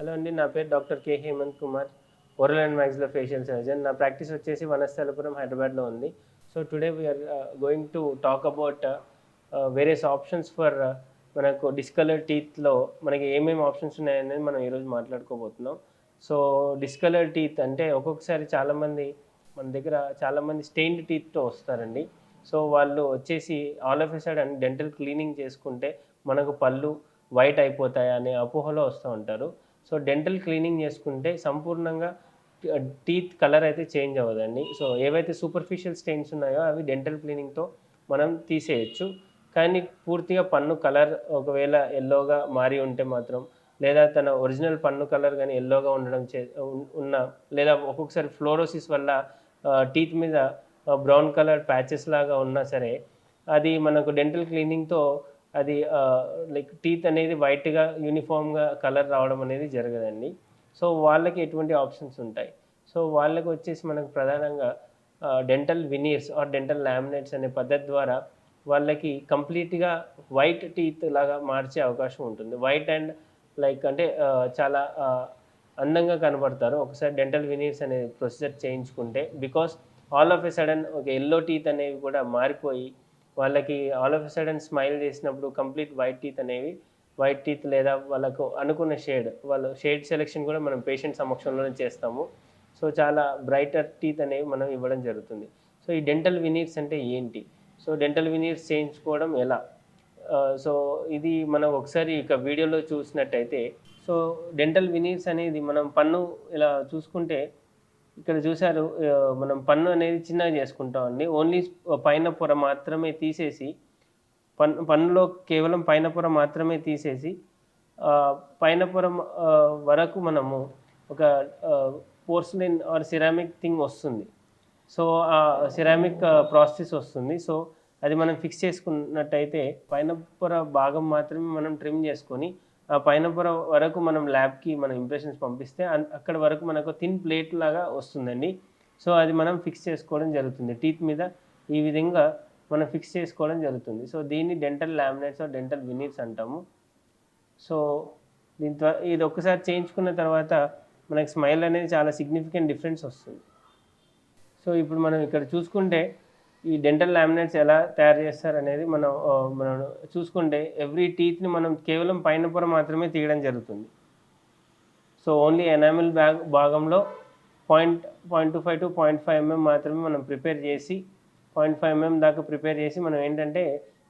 Hello అండి. నా పేరు doctor K Hemanth Kumar. Oral and maxillofacial surgeon. నా ప్రాక్టీస్ వచ్చేసి వనస్థలపురం హైదరాబాద్లో ఉంది. So today we are going to talk about various options for మనకు డిస్కలర్ టీత్లో మనకి ఏమేమి ఆప్షన్స్ ఉన్నాయనేది మనం ఈరోజు మాట్లాడుకోబోతున్నాం. సో డిస్కలర్ టీత్ అంటే ఒక్కొక్కసారి చాలామంది మన దగ్గర చాలామంది స్టెయిన్డ్ టీత్తో వస్తారండి. సో వాళ్ళు వచ్చేసి all of a sudden dental cleaning చేసుకుంటే మనకు పళ్ళు వైట్ అయిపోతాయి అనే అపోహలో వస్తూ ఉంటారు. సో డెంటల్ క్లీనింగ్ చేసుకుంటే సంపూర్ణంగా టీత్ కలర్ అయితే చేంజ్ అవ్వదండి. సో ఏవైతే సూపర్ఫిషియల్ స్టెయిన్స్ ఉన్నాయో అవి డెంటల్ క్లీనింగ్తో మనం తీసేయచ్చు. కానీ పూర్తిగా పన్ను కలర్ ఒకవేళ యెల్లోగా మారి ఉంటే మాత్రం, లేదా తన ఒరిజినల్ పన్ను కలర్ కానీ యెల్లోగా ఉండడం ఉన్న, లేదా ఒక్కొక్కసారి ఫ్లోరోసిస్ వల్ల టీత్ మీద బ్రౌన్ కలర్ ప్యాచెస్ లాగా ఉన్నా సరే, అది మనకు డెంటల్ క్లీనింగ్తో అది లైక్ టీత్ అనేది వైట్‌గా యూనిఫార్మ్‌గా కలర్ రావడం అనేది జరగదండి. సో వాళ్ళకి ఎటువంటి ఆప్షన్స్ ఉంటాయి. సో వాళ్ళకొచ్చేసి మనకు ప్రధానంగా డెంటల్ వినీర్స్ ఆర్ డెంటల్ లామినేట్స్ అనే పద్ధతి ద్వారా వాళ్ళకి కంప్లీట్‌గా వైట్ టీత్ లాగా మార్చే అవకాశం ఉంటుంది. వైట్ అండ్ లైక్ అంటే చాలా అందంగా కనపడతారు. ఒకసారి డెంటల్ వినీర్స్ అనే ప్రొసీజర్ చేయించుకుంటే. Because all of a sudden ఒక యెల్లో టీత్ అనేవి కూడా మారిపోయి వాళ్ళకి all of a sudden smile చేసినప్పుడు కంప్లీట్ వైట్ టీత్ అనేవి వైట్ టీత్ లేదా వాళ్ళకు అనుకున్న వాళ్ళ షేడ్ సెలెక్షన్ కూడా మనం పేషెంట్ సమక్షంలోనే చేస్తాము. సో చాలా బ్రైటర్ టీత్ అనేవి మనం ఇవ్వడం జరుగుతుంది. సో ఈ డెంటల్ వినీర్స్ అంటే ఏంటి? సో డెంటల్ వినీర్స్ చేయించుకోవడం ఎలా? సో ఇది మనం ఒకసారి ఇక వీడియోలో చూసినట్టయితే, సో డెంటల్ వినీర్స్ అనేది మనం పన్ను ఇలా చూసుకుంటే ఇక్కడ చూసారు, మనం పన్ను అనేది చిన్నగా చేసుకుంటామండి. ఓన్లీ పైన పొర మాత్రమే తీసేసి పన్నులో కేవలం పైన పొర మాత్రమే తీసేసి పైన పొర వరకు మనము ఒక పోర్సిలిన్ ఆర్ సిరామిక్ థింగ్ వస్తుంది. సో ఆ సిరామిక్ ప్రాసెస్ వస్తుంది. సో అది మనం ఫిక్స్ చేసుకున్నట్టయితే పైన పొర భాగం మాత్రమే మనం ట్రిమ్ చేసుకొని ఆ పైన పొర వరకు మనం ల్యాబ్‌కి మనం ఇంప్రెషన్స్ పంపిస్తే అక్కడ వరకు మనకు థిన్ ప్లేట్ లాగా వస్తుందండి. సో అది మనం ఫిక్స్ చేసుకోవడం జరుగుతుంది. టీత్ మీద ఈ విధంగా మనం ఫిక్స్ చేసుకోవడం జరుగుతుంది. సో దీన్ని డెంటల్ లామినేట్స్ ఆర్ డెంటల్ వినీర్స్ అంటాము. సో ఇది ఒక్కసారి చేయించుకున్న తర్వాత మనకి స్మైల్ అనేది చాలా సిగ్నిఫికెంట్ డిఫరెన్స్ వస్తుంది. సో ఇప్పుడు మనం ఇక్కడ చూసుకుంటే ఈ డెంటల్ లామినేట్స్ ఎలా తయారు చేస్తారనేది మనం చూసుకుంటే ఎవ్రీ టీత్‌ని మనం కేవలం పైన పొర మాత్రమే తీయడం జరుగుతుంది. సో ఓన్లీ ఎనామిల్ భాగంలో 0.25 to 0.5 mm మాత్రమే మనం ప్రిపేర్ చేసి 0.5 mm దాకా ప్రిపేర్ చేసి మనం ఏంటంటే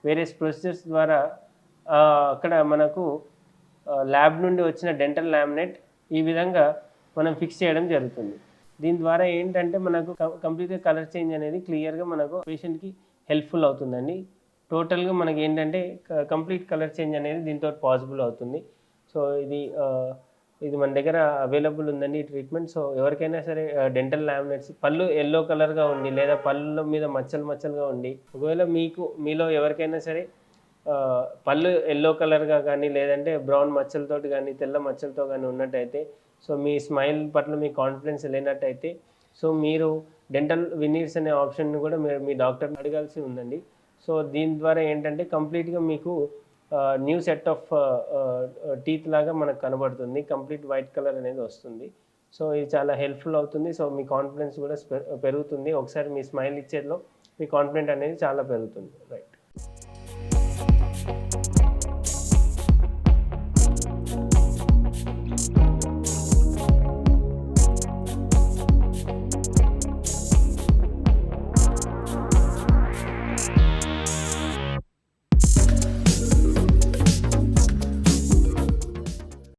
వేరియస్ ప్రొసీజర్స్ ద్వారా అక్కడ మనకు ల్యాబ్ నుండి వచ్చిన డెంటల్ లామినేట్ ఈ విధంగా మనం ఫిక్స్ చేయడం జరుగుతుంది. దీని ద్వారా ఏంటంటే మనకు కంప్లీట్‌గా కలర్ చేంజ్ అనేది క్లియర్‌గా మనకు పేషెంట్‌కి హెల్ప్‌ఫుల్ అవుతుందండి. టోటల్‌గా మనకి ఏంటంటే కంప్లీట్ కలర్ చేంజ్ అనేది దీంతో పాసిబుల్ అవుతుంది. సో ఇది మన దగ్గర అవైలబుల్ ఉందండి ఈ ట్రీట్మెంట్. సో ఎవరికైనా సరే డెంటల్ లామినేట్స్ పళ్ళు యెల్లో కలర్‌గా ఉండి, లేదా పళ్ళ మీద మచ్చలుగా ఉండి, ఒకవేళ మీలో ఎవరికైనా సరే పళ్ళు యెల్లో కలర్‌గా కానీ, లేదంటే బ్రౌన్ మచ్చలతోటి కానీ, తెల్ల మచ్చలతో కానీ ఉన్నట్టయితే, సో మీ స్మైల్ పట్ల మీ కాన్ఫిడెన్స్ లేనట్టయితే, సో మీరు డెంటల్ వినీర్స్ అనే ఆప్షన్‌ని కూడా మీరు మీ డాక్టర్‌ని అడగాల్సి ఉందండి. సో దీని ద్వారా ఏంటంటే కంప్లీట్‌గా మీకు న్యూ సెట్ ఆఫ్ టీత్ లాగా మనకు కనబడుతుంది. కంప్లీట్ వైట్ కలర్ అనేది వస్తుంది. సో ఇది చాలా హెల్ప్‌ఫుల్ అవుతుంది. సో మీ కాన్ఫిడెన్స్ కూడా పెరుగుతుంది. ఒకసారి మీ స్మైల్ ఇచ్చేలో మీ కాన్ఫిడెంట్ అనేది చాలా పెరుగుతుంది. రైట్.